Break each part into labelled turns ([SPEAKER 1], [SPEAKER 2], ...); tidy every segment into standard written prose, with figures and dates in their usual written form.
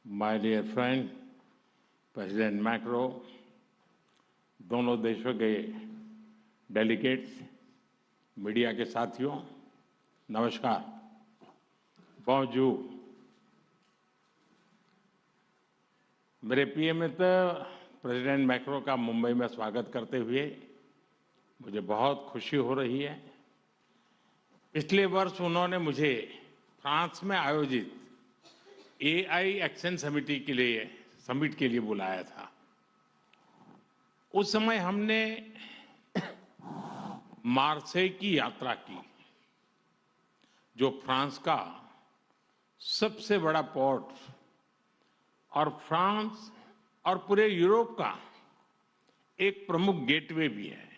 [SPEAKER 1] My dear friend, President Macron, दोनों देशों के डेलीगेट्स, मीडिया के साथियों, नमस्कार। bonjour। मेरे प्रिय मित्र, प्रेसिडेंट मैक्रो का मुंबई में स्वागत करते हुए मुझे बहुत खुशी हो रही है। पिछले वर्ष उन्होंने मुझे फ्रांस में आयोजित एआई एक्शन समिट के लिए बुलाया था। उस समय हमने मार्सेई की यात्रा की, जो फ्रांस का सबसे बड़ा पोर्ट और फ्रांस और पूरे यूरोप का एक प्रमुख गेटवे भी है।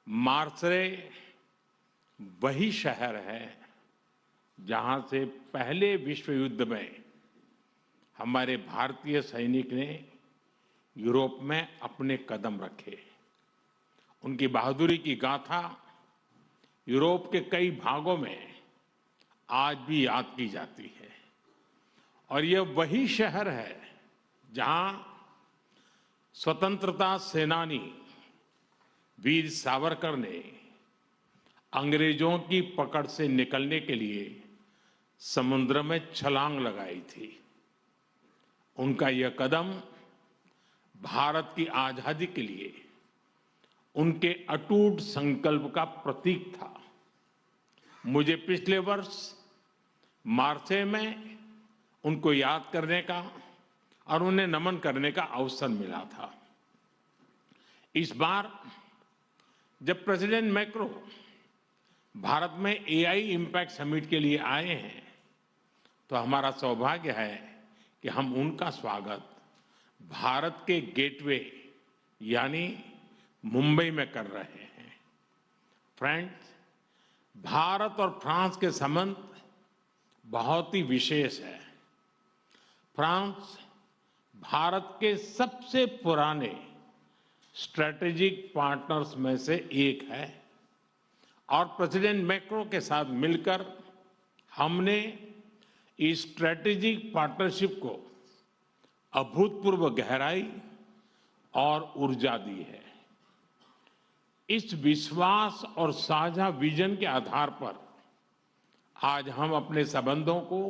[SPEAKER 1] मार्सेई वही शहर है जहां से पहले विश्व युद्ध में हमारे भारतीय सैनिक ने यूरोप में अपने कदम रखे। उनकी बहादुरी की गाथा यूरोप के कई भागों में आज भी याद की जाती है। और यह वही शहर है जहां स्वतंत्रता सेनानी वीर सावरकर ने अंग्रेजों की पकड़ से निकलने के लिए समुद्र में छलांग लगाई थी। उनका यह कदम भारत की आजादी के लिए उनके अटूट संकल्प का प्रतीक था। मुझे पिछले वर्ष मार्सेई में उनको याद करने का और उन्हें नमन करने का अवसर मिला था। इस बार जब प्रेसिडेंट मैक्रो भारत में एआई इम्पैक्ट समिट के लिए आए हैं, तो हमारा सौभाग्य है कि हम उनका स्वागत भारत के गेटवे यानी मुंबई में कर रहे हैं। फ्रेंड्स, भारत और फ्रांस के संबंध बहुत ही विशेष है। फ्रांस भारत के सबसे पुराने स्ट्रेटेजिक पार्टनर्स में से एक है और प्रेसिडेंट मैक्रो के साथ मिलकर हमने इस स्ट्रेटेजिक पार्टनरशिप को अभूतपूर्व गहराई और ऊर्जा दी है। इस विश्वास और साझा विजन के आधार पर आज हम अपने संबंधों को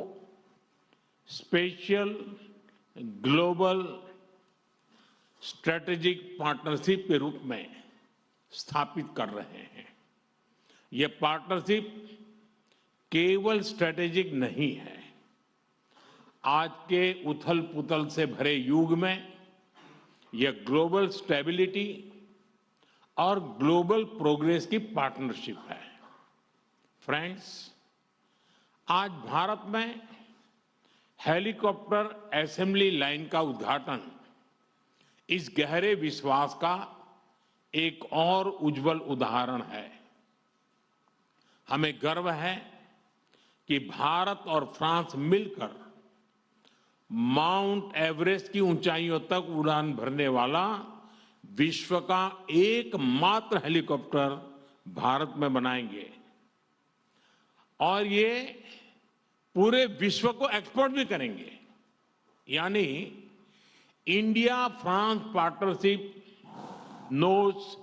[SPEAKER 1] स्पेशल ग्लोबल स्ट्रेटेजिक पार्टनरशिप के रूप में स्थापित कर रहे हैं। यह पार्टनरशिप केवल स्ट्रेटेजिक नहीं है। आज के उथल पुथल से भरे युग में यह ग्लोबल स्टेबिलिटी और ग्लोबल प्रोग्रेस की पार्टनरशिप है। फ्रेंड्स, आज भारत में हेलीकॉप्टर असेंबली लाइन का उद्घाटन इस गहरे विश्वास का एक और उज्जवल उदाहरण है। हमें गर्व है कि भारत और फ्रांस मिलकर माउंट एवरेस्ट की ऊंचाइयों तक उड़ान भरने वाला विश्व का एकमात्र हेलीकॉप्टर भारत में बनाएंगे और ये पूरे विश्व को एक्सपोर्ट भी करेंगे। यानी India France partnership knows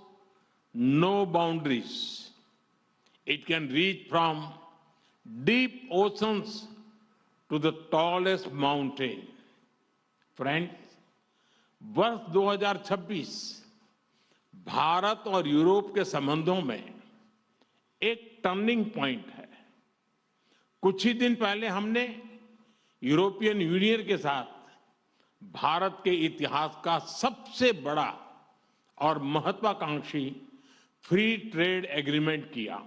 [SPEAKER 1] no boundaries. It can reach from deep oceans to the tallest mountain. Friends, वर्ष 2026 भारत और यूरोप के संबंधों में एक टर्निंग पॉइंट है। कुछ ही दिन पहले हमने यूरोपियन यूनियन के साथ भारत के इतिहास का सबसे बड़ा और महत्वाकांक्षी फ्री ट्रेड एग्रीमेंट किया।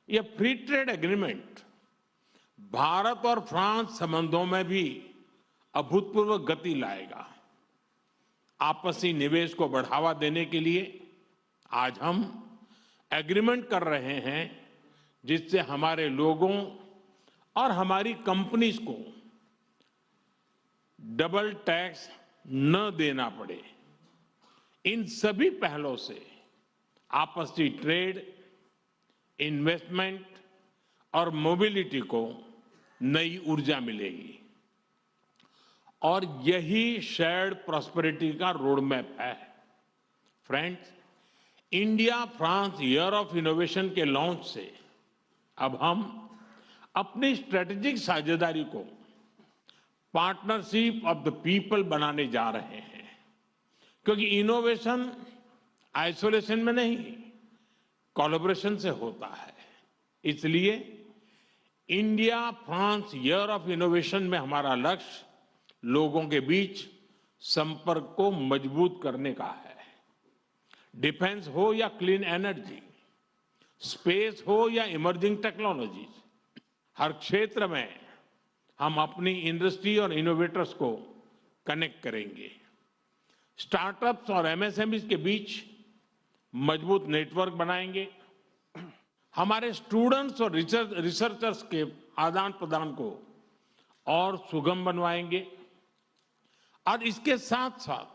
[SPEAKER 1] यह फ्री ट्रेड एग्रीमेंट भारत और फ्रांस संबंधों में भी अभूतपूर्व गति लाएगा। आपसी निवेश को बढ़ावा देने के लिए आज हम एग्रीमेंट कर रहे हैं जिससे हमारे लोगों और हमारी कंपनीज को डबल टैक्स न देना पड़े। इन सभी पहलों से आपसी ट्रेड, इन्वेस्टमेंट और मोबिलिटी को नई ऊर्जा मिलेगी। और यही शेयर्ड प्रॉस्पेरिटी का रोड मैप है। Friends, India France year of innovation के लॉन्च से अब हम अपनी स्ट्रेटेजिक साझेदारी को पार्टनरशिप ऑफ द पीपल बनाने जा रहे हैं, क्योंकि इनोवेशन आइसोलेशन में नहीं, कोलैबोरेशन से होता है। इसलिए India France year of innovation में हमारा लक्ष्य लोगों के बीच संपर्क को मजबूत करने का है। डिफेंस हो या क्लीन एनर्जी, स्पेस हो या इमर्जिंग टेक्नोलॉजीज, हर क्षेत्र में हम अपनी इंडस्ट्री और इनोवेटर्स को कनेक्ट करेंगे। स्टार्टअप्स और एमएसएमईज के बीच मजबूत नेटवर्क बनाएंगे। हमारे स्टूडेंट्स और रिसर्चर्स के आदान प्रदान को और सुगम बनवाएंगे और इसके साथ साथ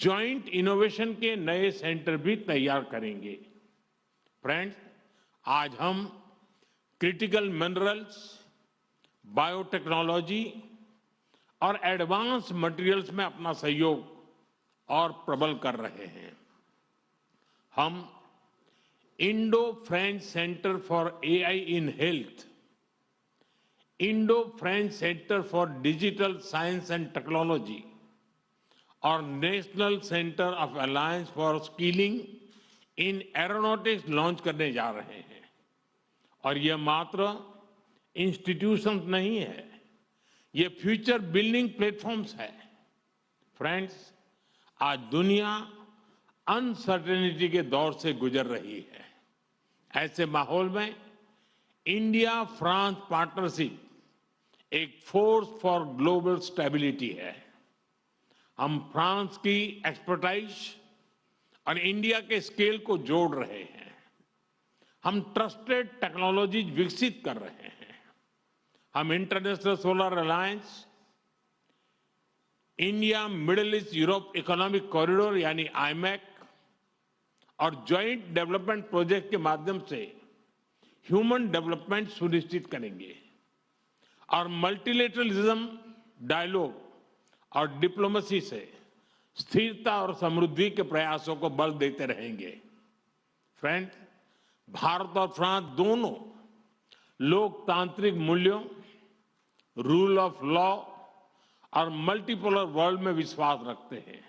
[SPEAKER 1] जॉइंट इनोवेशन के नए सेंटर भी तैयार करेंगे। फ्रेंड्स, आज हम क्रिटिकल मिनरल्स, बायोटेक्नोलॉजी और एडवांस मटेरियल्स में अपना सहयोग और प्रबल कर रहे हैं। हम Indo French centre for AI in health, Indo French centre for digital science and technology और national centre of alliance for skilling in aeronautics launch करने जा रहे हैं। और यह मात्र इंस्टीट्यूशन नहीं है, ये फ्यूचर बिल्डिंग प्लेटफॉर्म्स है। फ्रेंड्स, आज दुनिया अनसर्टेनिटी के दौर से गुजर रही है। ऐसे माहौल में इंडिया फ्रांस पार्टनरशिप एक फोर्स फॉर ग्लोबल स्टेबिलिटी है। हम फ्रांस की एक्सपर्टाइज और इंडिया के स्केल को जोड़ रहे हैं। हम ट्रस्टेड टेक्नोलॉजीज विकसित कर रहे हैं। हम international solar alliance, India middle east Europe economic corridor यानी आईमैक और ज्वाइंट डेवलपमेंट प्रोजेक्ट के माध्यम से ह्यूमन डेवलपमेंट सुनिश्चित करेंगे और मल्टीलेटरलिज्म, डायलॉग और डिप्लोमेसी से स्थिरता और समृद्धि के प्रयासों को बल देते रहेंगे। फ्रेंड्स, भारत और फ्रांस दोनों लोकतांत्रिक मूल्यों, रूल ऑफ लॉ और मल्टीपोलर वर्ल्ड में विश्वास रखते हैं।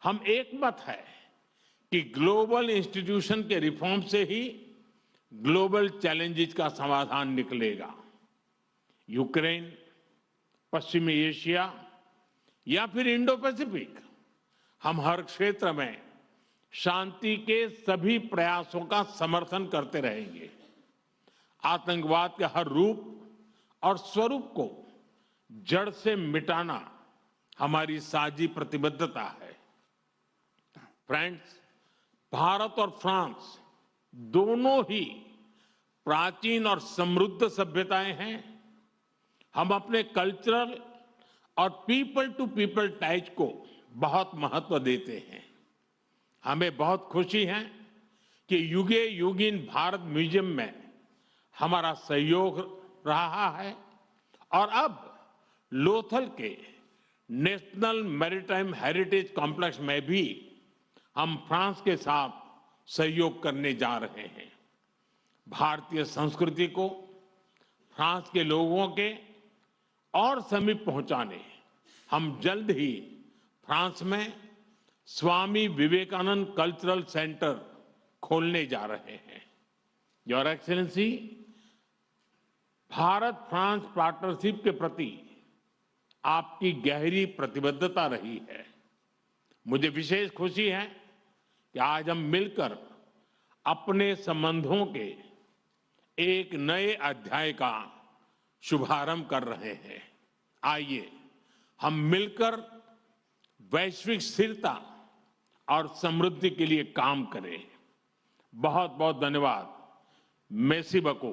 [SPEAKER 1] हम एक मत है कि ग्लोबल इंस्टीट्यूशन के रिफॉर्म से ही ग्लोबल चैलेंजेस का समाधान निकलेगा। यूक्रेन, पश्चिमी एशिया या फिर इंडो पैसिफिक, हम हर क्षेत्र में शांति के सभी प्रयासों का समर्थन करते रहेंगे। आतंकवाद के हर रूप और स्वरूप को जड़ से मिटाना हमारी साझी प्रतिबद्धता है। फ्रेंड्स, भारत और फ्रांस दोनों ही प्राचीन और समृद्ध सभ्यताएं हैं। हम अपने कल्चरल और पीपल टू पीपल टाइज को बहुत महत्व देते हैं। हमें बहुत खुशी है कि युगे युगीन भारत म्यूजियम में हमारा सहयोग रहा है और अब लोथल के नेशनल मैरीटाइम हेरिटेज कॉम्प्लेक्स में भी हम फ्रांस के साथ सहयोग करने जा रहे हैं। भारतीय संस्कृति को फ्रांस के लोगों के और समीप पहुंचाने हम जल्द ही फ्रांस में स्वामी विवेकानंद कल्चरल सेंटर खोलने जा रहे हैं। Your excellency, Bharat France partnership के प्रति आपकी गहरी प्रतिबद्धता रही है। मुझे विशेष खुशी है कि आज हम मिलकर अपने संबंधों के एक नए अध्याय का शुभारंभ कर रहे हैं। आइए हम मिलकर वैश्विक स्थिरता और समृद्धि के लिए काम करें। बहुत बहुत धन्यवाद। मेसी बको।